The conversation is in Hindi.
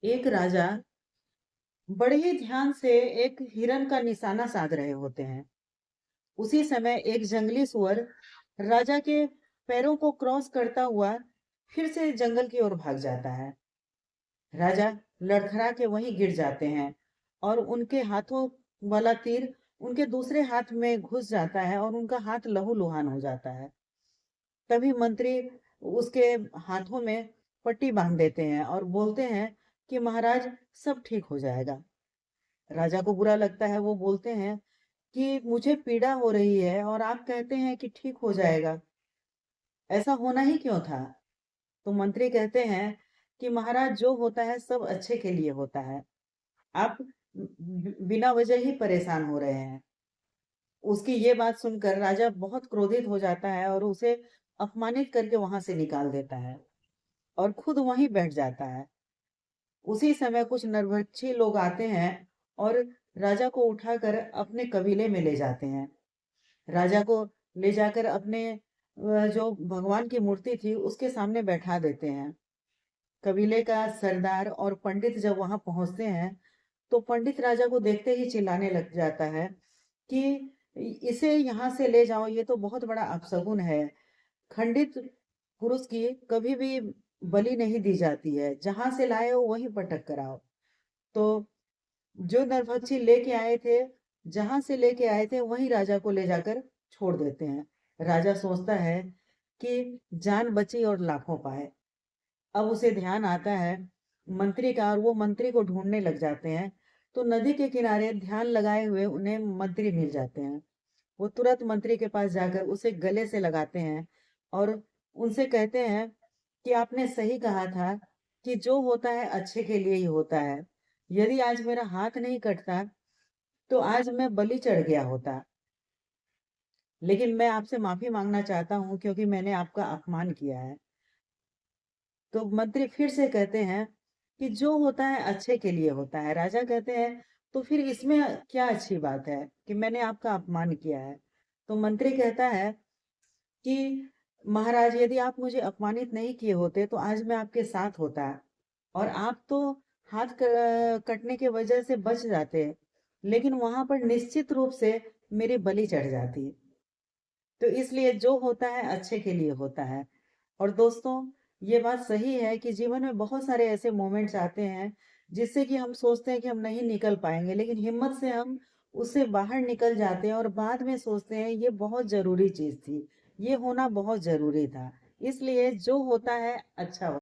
एक राजा बड़े ही ध्यान से एक हिरन का निशाना साध रहे होते हैं। उसी समय एक जंगली सुअर राजा के पैरों को क्रॉस करता हुआ फिर से जंगल की ओर भाग जाता है। राजा लड़खड़ा के वहीं गिर जाते हैं और उनके हाथों वाला तीर उनके दूसरे हाथ में घुस जाता है और उनका हाथ लहूलुहान हो जाता है। तभी मंत्री उसके हाथों में पट्टी बांध देते हैं और बोलते हैं कि महाराज, सब ठीक हो जाएगा। राजा को बुरा लगता है। वो बोलते हैं कि मुझे पीड़ा हो रही है और आप कहते हैं कि ठीक हो जाएगा। ऐसा होना ही क्यों था? तो मंत्री कहते हैं कि महाराज, जो होता है सब अच्छे के लिए होता है। आप बिना वजह ही परेशान हो रहे हैं। उसकी ये बात सुनकर राजा बहुत क्रोधित हो जाता है और उसे अपमानित करके वहां से निकाल देता है और खुद वहीं बैठ जाता है। उसी समय कुछ नरभक्षी लोग आते हैं और राजा को उठाकर अपने कबीले में ले जाते हैं। राजा को ले जाकर अपने जो भगवान की मूर्ति थी उसके सामने बैठा देते हैं। कबीले का सरदार और पंडित जब वहां पहुंचते हैं तो पंडित राजा को देखते ही चिल्लाने लग जाता है कि इसे यहाँ से ले जाओ, ये तो बहुत बड़ा अपशगुन है। खंडित पुरुष की कभी भी बलि नहीं दी जाती है, जहां से लाए हो वहीं पटक कर आओ। तो जो नरभक्षी लेके आए थे, जहां से लेके आए थे वहीं राजा को ले जाकर छोड़ देते हैं। राजा सोचता है कि जान बची और लाखों पाए। अब उसे ध्यान आता है मंत्री का और वो मंत्री को ढूंढने लग जाते हैं। तो नदी के किनारे ध्यान लगाए हुए उन्हें मंत्री मिल जाते हैं। वो तुरंत मंत्री के पास जाकर उसे गले से लगाते हैं और उनसे कहते हैं कि आपने सही कहा था कि जो होता है अच्छे के लिए ही होता है। यदि आज मेरा हाथ नहीं कटता तो आज मैं बलि चढ़ गया होता। लेकिन मैं आपसे माफी मांगना चाहता हूँ क्योंकि मैंने आपका अपमान किया है। तो मंत्री फिर से कहते हैं कि जो होता है अच्छे के लिए होता है। राजा कहते हैं तो फिर इसमें क्या अच्छी बात है कि मैंने आपका अपमान किया है? तो मंत्री कहता है कि महाराज, यदि आप मुझे अपमानित नहीं किए होते तो आज मैं आपके साथ होता और आप तो कटने के वजह से बच जाते, लेकिन वहां पर निश्चित रूप से मेरी बलि चढ़ जाती। तो इसलिए जो होता है अच्छे के लिए होता है। और दोस्तों, ये बात सही है कि जीवन में बहुत सारे ऐसे मोमेंट्स आते हैं जिससे कि हम सोचते हैं कि हम नहीं निकल पाएंगे, लेकिन हिम्मत से हम उससे बाहर निकल जाते हैं और बाद में सोचते हैं ये बहुत जरूरी चीज थी, ये होना बहुत जरूरी था। इसलिए जो होता है अच्छा